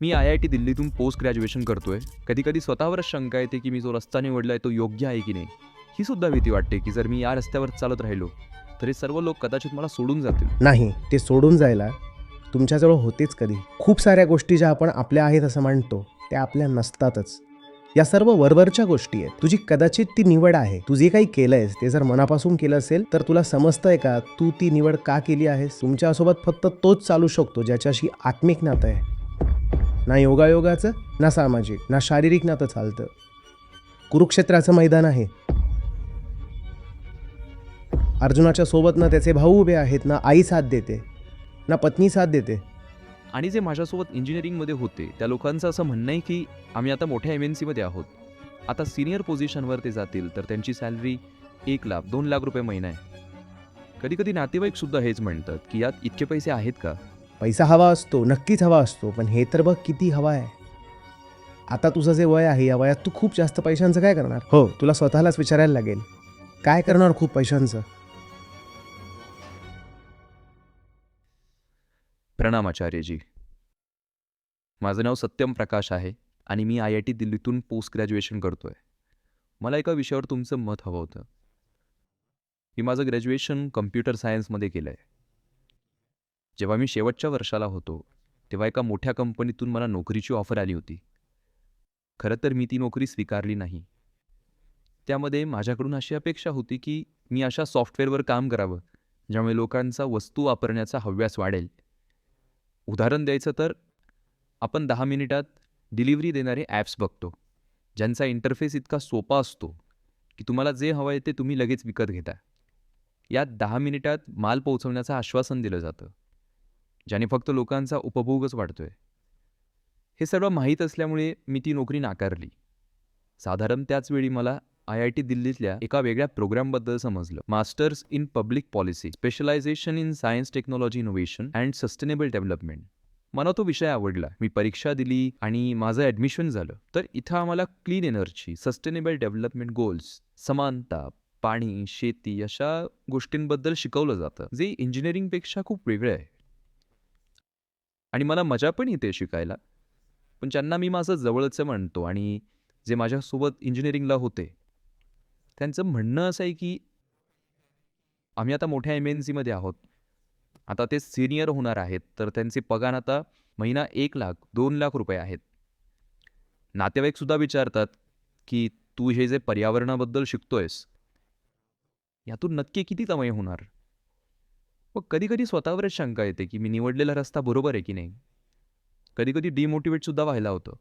मी IIT दिल्लीतून post graduation करतोय. कधी-कधी स्वतःवरच शंका येते, की मी जो रस्ता निवडलाय तो योग्य आहे की नाही? ही सुद्धा भीती वाटते, की जर मी या रस्त्यावर चालत राहिलो, तर हे सर्व लोक कदाचित मला सोडून जातील. नाही, ते सोडून जायला तुमच्याजवळ होतेच कधी. खूप साऱ्या गोष्टी ज्या आपण आपल्या आहेत असं मानतो, त्या आपल्या नसतातच. या सर्व वरवरच्या गोष्टी आहेत. तुझी कदाचित ती निवड आहे. तू जे काही केलंयस ते जर मनापासून केलं असेल तर तुला समजतंय का तू ती निवड का केली आहेस? तुमच्यासोबत फक्त तोच चालू शकतो ज्याच्याशी आत्मिक नातं आहे. ना योगायोगाचं, ना सामाजिक, ना शारीरिक नातं चालतं. कुरुक्षेत्राचं मैदान आहे. अर्जुनाच्या सोबत ना त्याचे भाऊ उभे आहेत, ना आई साथ देते, ना पत्नी साथ देते. आणि जे माझ्यासोबत इंजिनिअरिंगमध्ये होते, त्या लोकांचं असं म्हणणं आहे, की आम्ही आता मोठ्या MNCमध्ये आहोत. आता सीनियर पोझिशनवर ते जातील, तर त्यांची सॅलरी 1 लाख, 2 लाख रुपये महिना आहे. कधी-कधी नातेवाईक सुद्धा हेच म्हणतात, की यात इतके पैसे आहेत का? पैसा हवा असतो, नक्कीच हवा असतो, पण हे तर बघ किती हवा आहे. आता तुझं जे वय आहे, या वयात तू खूप जास्त पैशांचं काय करणार? हो, तुला स्वतःलाच विचारायला लागेल, काय करणार खूप पैशांचं? प्रणाम आचार्यजी. माझं नाव सत्यम प्रकाश आहे आणि मी IIT दिल्लीतून पोस्ट ग्रॅज्युएशन करतोय. मला एका विषयावर तुमचं मत हवं होतं. मी माझं ग्रॅज्युएशन कम्प्युटर सायन्समध्ये केलं आहे. जेव्हा मी शेवटच्या वर्षाला होतो, तेव्हा एका मोठ्या कंपनीतून मला नोकरीची ऑफर आली होती. खरं तर मी ती नोकरी स्वीकारली नाही. त्यामध्ये माझ्याकडून अशी अपेक्षा होती, की मी अशा सॉफ्टवेअरवर काम करावं, ज्यामुळे लोकांचा वस्तू वापरण्याचा हव्यास वाढेल. उदाहरण द्यायचं तर आपण 10 मिनिटात डिलिव्हरी देणारे ॲप्स बघतो, ज्यांचा इंटरफेस इतका सोपा असतो, की तुम्हाला जे हवं आहे ते तुम्ही लगेच विकत घेता. यात 10 मिनिटात माल पोहोचवण्याचं आश्वासन दिलं जातं, ज्याने फक्त लोकांचा उपभोगच वाढतोय. हे सर्व माहीत असल्यामुळे मी ती नोकरी नाकारली. साधारण त्याच वेळी मला IIT दिल्लीतल्या एका वेगळ्या प्रोग्रामबद्दल समजलं. Masters in public policy, specialisation in science technology innovation and sustainable development. मला तो विषय आवडला. मी परीक्षा दिली आणि माझं ॲडमिशन झालं. तर इथं आम्हाला clean energy, sustainable development goals, समानता, पाणी, शेती अशा गोष्टींबद्दल शिकवलं जातं, जे इंजिनिअरिंगपेक्षा खूप वेगळं आहे. आणि मला मजा पण येते शिकायला. पण ज्यांना मी माझं जवळचं म्हणतो आणि जे माझ्यासोबत इंजिनिअरिंगला होते, त्यांचं म्हणणं असं आहे, की आम्ही आता मोठ्या MNCमध्ये आहोत. आता ते सीनियर होणार आहेत, तर त्यांचे पगार आता महिना 1 लाख, 2 लाख रुपये आहेत. नातेवाईकसुद्धा विचारतात, की तू हे जे पर्यावरणाबद्दल शिकतोयस, यातून नक्की किती कमाई होणार? मग कधी-कधी स्वतःवरच शंका येते, की मी निवडलेला रस्ता बरोबर आहे की नाही? कधी-कधी डिमोटिवेटसुद्धा व्हायला होतं.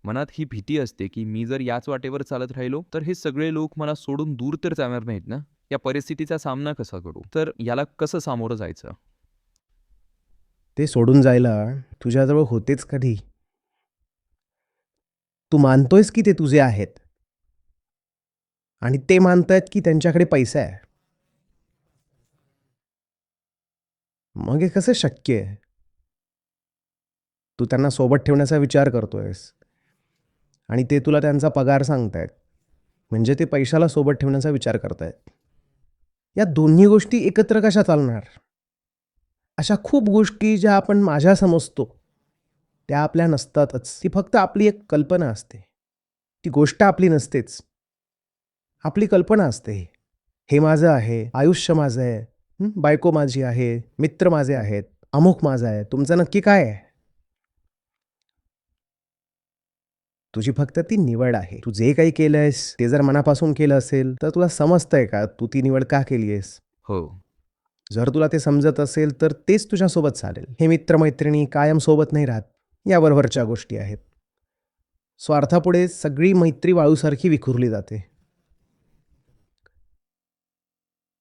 मनात ही भीती असते, की मी जर याच वाटेवर चालत राहिलो, तर हे सगळे लोक मला सोडून दूर तर जाणार नाहीत ना? या परिस्थितीचा सामना कसा करू? तर याला कसं सामोरं जायचं? ते सोडून जायला तुझ्याजवळ होतेच कधी. तू मानतोयस की ते तुझे आहेत आणि ते मानतायत की त्यांच्याकडे पैसा आहे. मग हे कसं शक्य आहे? तू त्यांना सोबत ठेवण्याचा विचार करतोयस आणि ते तुला त्यांचा पगार सांगतायत. म्हणजे ते पैशाला सोबत ठेवण्याचा विचार करतायत. या दोन्ही गोष्टी एकत्र कशा चालणार? अशा खूप गोष्टी ज्या आपण माझ्या समजतो, त्या आपल्या नसतातच. ती फक्त आपली एक कल्पना असते. ती गोष्ट आपली नसतेच. आपली कल्पना असते. हे माझं आहे, आयुष्य माझं आहे, बायको माझी आहे, मित्र माझे आहेत, अमुक माझं आहे. तुमचं नक्की काय आहे? तुझी फक्त ती निवड आहे. तू जे काही केलंयस ते जर मनापासून केलं असेल, तर तुला समजतंय का तू ती निवड का केली आहेस? हो. जर तुला ते समजत असेल तर तेच तुझ्यासोबत चालेल. हे मित्रमैत्रिणी कायम सोबत नाही राहत. याबरोबरच्या गोष्टी आहेत. स्वार्थापुढे सगळी मैत्री वाळूसारखी विखुरली जाते.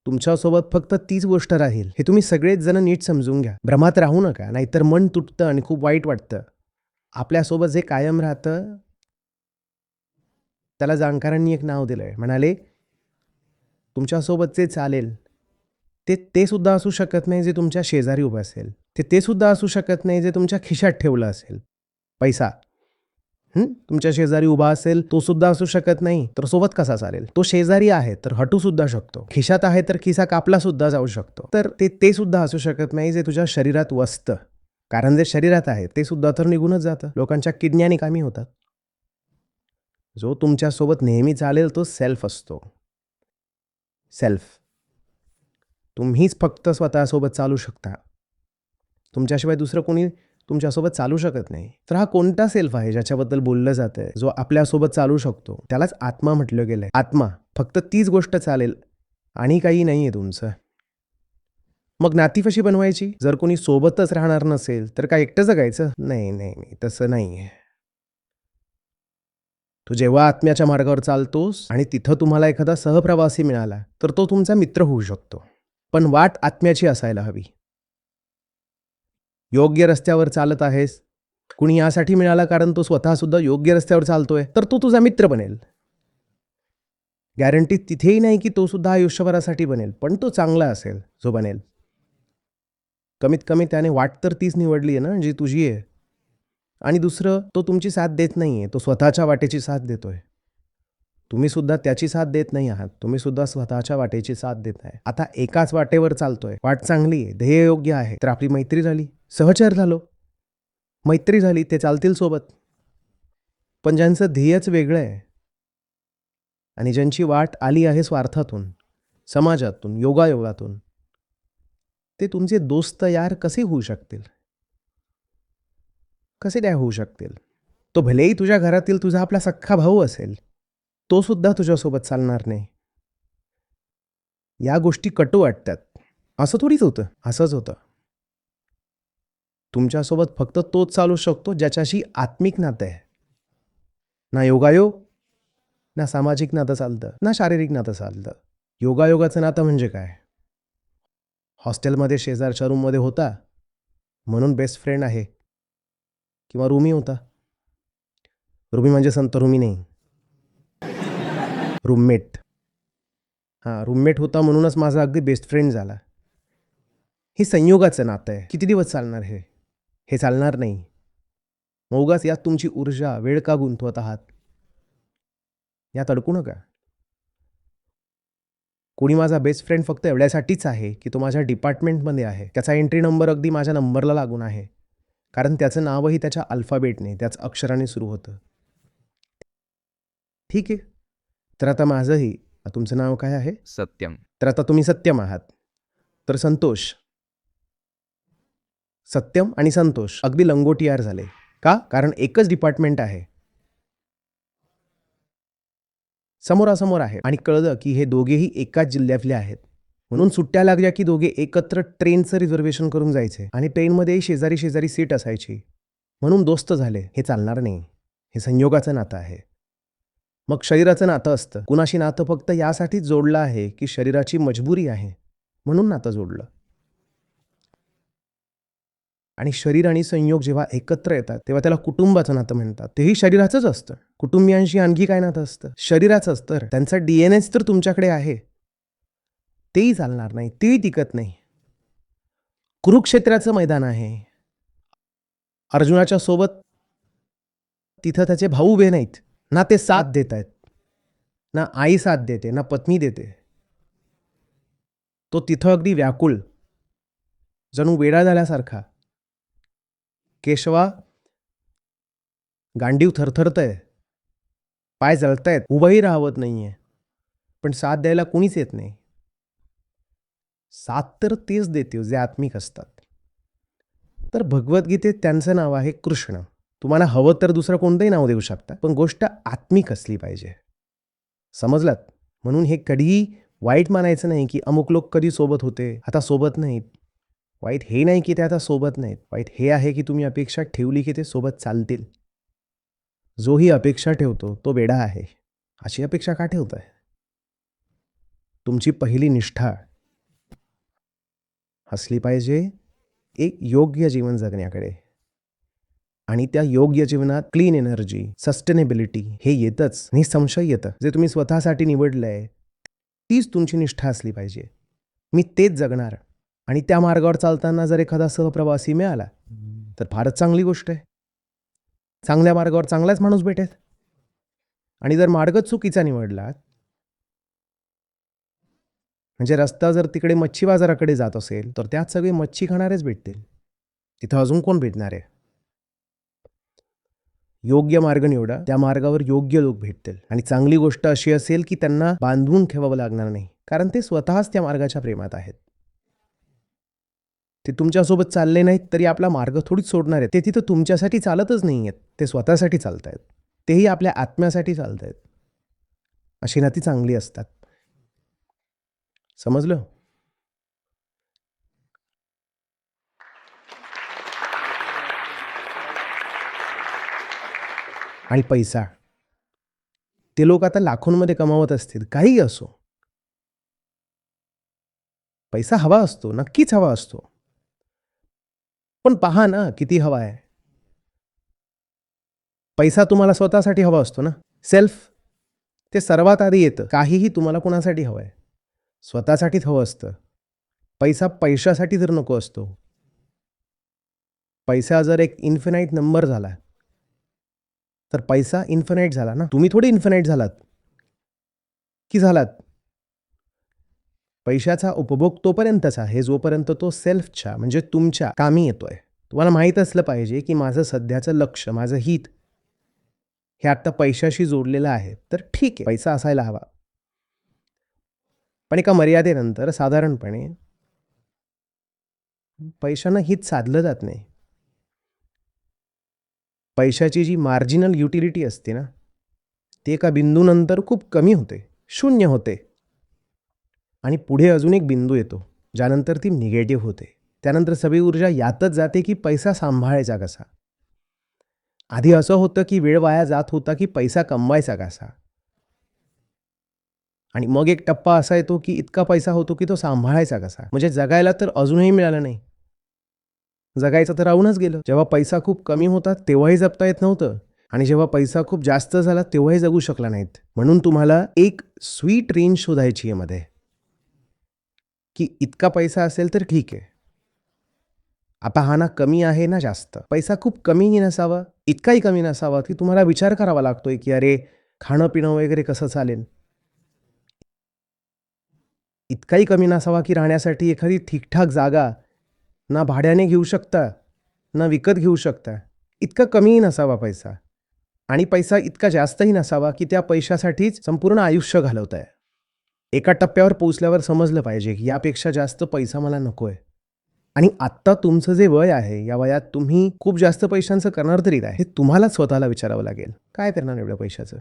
तुमच्यासोबत फक्त तीच गोष्ट राहील. हे तुम्ही सगळेच जण नीट समजून घ्या. भ्रमात राहू नका, नाहीतर मन तुटतं आणि खूप वाईट वाटतं. आपल्यासोबत जे कायम राहतं, त्याला जाणकारांनी एक नाव दिलंय. म्हणाले, तुमच्यासोबत जे चालेल, ते सुद्धा असू शकत नाही जे तुमच्या शेजारी उभं असेल. ते सुद्धा असू शकत नाही जे तुमच्या खिशात ठेवलं असेल. पैसा. तुमच्या शेजारी उभा असेल, तो सुद्धा असू शकत नाही, तर सोबत कसा चालेल? तो शेजारी आहे, तर हटू सुद्धा शकतो. खिशात आहे, तर खिसा कापला सुद्धा जाऊ शकतो. तर ते सुद्धा असू शकत नाही जे तुझ्या शरीरात वसतं. कारण जे शरीरात आहे ते सुद्धा तर निघूनच जातं. लोकांच्या किडन्या निकामी होतात. जो तुमच्यासोबत नेहमी चालेल तो सेल्फ असतो. सेल्फ. तुम्हीच फक्त स्वतःसोबत चालू शकता. तुमच्याशिवाय दुसरं कोणी तुमच्यासोबत चालू शकत नाही. तर हा कोणता सेल्फ आहे ज्याच्याबद्दल बोललं जातंय, जो आपल्यासोबत चालू शकतो? त्यालाच आत्मा म्हटलं गेलंय. आत्मा. फक्त तीच गोष्ट चालेल आणि काही नाहीये तुमचं. मग नाती कशी बनवायची? जर कोणी सोबतच राहणार नसेल तर काय एकटं जगायचं? नाही नाही नाही, तसं नाहीये. तू जेव्हा आत्म्याच्या मार्गावर चालतोस आणि तिथं तुम्हाला एखादा सहप्रवासी मिळाला तर तो तुमचा मित्र होऊ शकतो. पण वाट आत्म्याची असायला हवी. योग्य रस्त्यावर चालत आहेस, कुणी यासाठी मिळाला कारण तो स्वतःसुद्धा योग्य रस्त्यावर चालतोय, तर तो तुझा मित्र बनेल. गॅरंटी तिथेही नाही की तो सुद्धा आयुष्यभरासाठी बनेल, पण तो चांगला असेल जो बनेल. कमीत कमी त्याने वाट तर तीच निवडली आहे ना जी तुझी आहे. आणि दुसरं, तो तुमची साथ देत नाही आहे, तो स्वतःच्या वाटेची साथ देतोय. तुम्ही सुद्धा त्याची साथ देत नाही आहात, तुम्ही सुद्धा स्वतःच्या वाटेची साथ देत आहे. आता एकाच वाटेवर चालतोय, वाट चांगली आहे, ध्येय योग्य आहे, तर आपली मैत्री झाली, सहचर झालो, मैत्री झाली, ते चालतील सोबत. पण ज्यांचं ध्येयच वेगळं आहे आणि ज्यांची वाट आली आहे स्वार्थातून, समाजातून, योगायोगातून, ते तुमचे दोस्त यार कसे होऊ शकतील? कसे काय होऊ शकतील? तो भलेही तुझ्या घरातील तुझा आपला सख्खा भाऊ असेल, तो सुद्धा तुझ्यासोबत चालणार नाही. या गोष्टी कटू वाटतात. असं थोडीच होतं, असंच होतं. तुमच्यासोबत फक्त तोच चालू शकतो ज्याच्याशी आत्मिक नातं आहे. ना योगायोग, ना सामाजिक नातं चालतं, ना शारीरिक नातं चालतं. योगायोगाचं नातं म्हणजे काय? हॉस्टेलमध्ये शेजारच्या रूममध्ये होता म्हणून बेस्ट फ्रेंड आहे, किंवा रूमी होता. रूमी म्हणजे संत रूमी नाही, रूममेट. हां, रूममेट होता म्हणूनच माझा अगदी बेस्ट फ्रेंड झाला. हे संयोगाचं नातं आहे. किती दिवस चालणार हे? हे चालणार नाही. मग उगाच यात तुमची ऊर्जा, वेळ का गुंतवत आहात? यात अडकू नका. कोणी माझा बेस्ट फ्रेंड फक्त एवढ्यासाठीच आहे की तो माझ्या डिपार्टमेंटमध्ये आहे. त्याचा एंट्री नंबर अगदी माझ्या नंबरला लागून आहे. कारण त्याचं नावही त्याच्या अल्फाबेटने, त्याच अक्षराने सुरू होतं. ठीक आहे. तर आता माझंही, तुमचं नाव काय आहे? सत्यम. तर आता तुम्ही सत्यम आहात. तर संतोष. सत्यम आणि संतोष अगदी लंगोटियार झाले. का? कारण एकच डिपार्टमेंट आहे, समोरासमोर आहे, आणि कळलं की हे दोघेही एकाच जिल्ह्यातले आहेत. म्हणून सुट्ट्या लागल्या की दोघे एकत्र ट्रेनचं रिझर्वेशन करून जायचे आणि ट्रेनमध्येही शेजारी शेजारी सीट असायची. म्हणून दोस्त झाले. हे चालणार नाही. हे संयोगाचं नातं आहे. मग शरीराचं नातं असतं. कुणाशी नातं फक्त यासाठीच जोडलं आहे की शरीराची मजबुरी आहे म्हणून नातं जोडलं. आणि शरीर आणि संयोग जेव्हा एकत्र येतात तेव्हा त्याला कुटुंबाचं नातं म्हणतात. तेही शरीराचंच असतं. कुटुंबियांशी आणखी काय नातं असतं? शरीराचंच. तर त्यांचा DNA तर तुमच्याकडे आहे. तेही चालणार नाही, तेही टिकत नाही. कुरुक्षेत्राचं मैदान आहे. अर्जुनाच्या सोबत तिथं त्याचे भाऊ बहीण आहेत. ना ते साथ देत आहेत, ना आई साथ देते, ना पत्नी देते. तो तिथं अगदी व्याकुळ, जणू वेडा झाल्यासारखा. केशवा, गांडीव थरथरतंय, पाय जळतायत, उभंही राहवत नाहीये, पण साथ द्यायला कुणीच येत नाही. साथ तर तेच देते जे आत्मिक असतात. तर भगवद्गीतेत त्यांचं नाव आहे कृष्ण. तुम्हाला हवं तर दुसरं कोणतंही नाव देऊ शकता, पण गोष्ट आत्मिक असली पाहिजे. समजलात? म्हणून हे कधीही वाईट मानायचं नाही की अमुक लोक कधी सोबत होते, आता सोबत नाहीत. वाईट हे नाही की ते आता सोबत नाहीत. वाईट हे आहे की तुम्ही अपेक्षा ठेवली की ते सोबत चालतील. जो ही अपेक्षा ठेवतो तो वेडा आहे. अशी अपेक्षा का ठेवताय? तुमची पहिली निष्ठा असली पाहिजे एक योग्य जीवन जगण्याकडे. आणि त्या योग्य जीवनात क्लीन एनर्जी, सस्टेनेबिलिटी हे येतच, निसंशय येतं. जे तुम्ही स्वतःसाठी निवडलंय तीच तुमची निष्ठा असली पाहिजे. मी तेच जगणार. आणि त्या मार्गावर चालताना जर एखादा सहप्रवासी मिळाला तर फारच चांगली गोष्ट आहे. चांगल्या मार्गावर चांगलाच माणूस भेटेल. आणि जर मार्गच चुकीचा निवडलात, म्हणजे रस्ता जर तिकडे मच्छी बाजाराकडे जात असेल तर त्यात सगळे मच्छी खाणारेच भेटतील. तिथं अजून कोण भेटणार आहे? योग्य मार्ग निवडा, त्या मार्गावर योग्य लोक भेटतील. आणि चांगली गोष्ट अशी असेल की त्यांना बांधून ठेवावं लागणार नाही, कारण ते स्वतःच त्या मार्गाच्या प्रेमात आहेत. ते तुमच्यासोबत चालले नाहीत तरी आपला मार्ग थोडीच सोडणार आहेत. ते तिथं तुमच्यासाठी चालतच नाही आहेत, ते स्वतःसाठी चालत आहेत. तेही आपल्या आत्म्यासाठी चालत आहेत. अशी नाती चांगली असतात. समजलं? आणि पैसा, ते लोक आता लाखोंमध्ये कमावत असतील, काहीही असो. पैसा हवा असतो, नक्कीच हवा असतो. पण पहा ना किती हवा आहे. पैसा तुम्हाला स्वतःसाठी हवा असतो ना, सेल्फ. ते सर्वात आधी येतं. काहीही तुम्हाला कोणासाठी हवं आहे, स्वतःसाठीच हवं असतं. पैसा पैशासाठी तर नको असतो. पैसा जर एक इन्फिनाईट नंबर झाला तर पैसा इन्फिनाईट झाला ना. तुम्ही थोडी इन्फिनाईट झालात की झालात. पैशाचा उपभोग तोपर्यंतच आहे जोपर्यंत तो सेल्फच्या म्हणजे तुमच्या कामी येतोय. तुम्हाला माहीत असलं पाहिजे की माझं सध्याचं लक्ष, माझं हित हे आत्ता पैशाशी जोडलेलं आहे. तर ठीक आहे, पैसा असायला हवा. पण एका मर्यादेनंतर साधारणपणे पैशानं हित साधलं जात नाही. पैशाची जी मार्जिनल युटिलिटी असते ना, ती एका बिंदूनंतर खूप कमी होते, शून्य होते. आणि पुढे अजून एक बिंदू येतो ज्यानंतर ती निगेटिव्ह होते. त्यानंतर सगळी ऊर्जा यातच जाते की पैसा सांभाळायचा कसा. आधी असं होतं की वेळ वाया जात होता की पैसा कमवायचा कसा. आणि मग एक टप्पा असा येतो की इतका पैसा होतो की तो सांभाळायचा कसा. म्हणजे जगायला तर अजूनही मिळालं नाही, जगायचं तर राहूनच गेलं. जेव्हा पैसा खूप कमी होता तेव्हाही जपता येत नव्हतं, आणि जेव्हा पैसा खूप जास्त झाला तेव्हाही जगू शकला नाहीत. म्हणून तुम्हाला एक स्वीट रेंज शोधायची आहे मध्ये, की इतका पैसा असेल तर ठीक आहे. आता हा ना कमी आहे ना जास्त. पैसा खूप कमीही नसावा, इतकाही कमी नसावा की तुम्हाला विचार करावा लागतोय की अरे खाणं पिणं वगैरे कसं चालेल. इतकाही कमी नसावा की राहण्यासाठी एखादी ठीकठाक जागा ना भाड्याने घेऊ शकता ना विकत घेऊ शकता. इतका कमीही नसावा पैसा. आणि पैसा इतका जास्तही नसावा की त्या पैशासाठीच संपूर्ण आयुष्य घालवताय. एका टप्प्यावर पोहोचल्यावर समजलं पाहिजे की यापेक्षा जास्त पैसा मला नकोय. आणि आत्ता तुमचं जे वय आहे, या वयात तुम्ही खूप जास्त पैशांचं करणार तरी काय, हे तुम्हालाच स्वतःला विचारावं लागेल. काय करणार एवढ्या पैशाचं?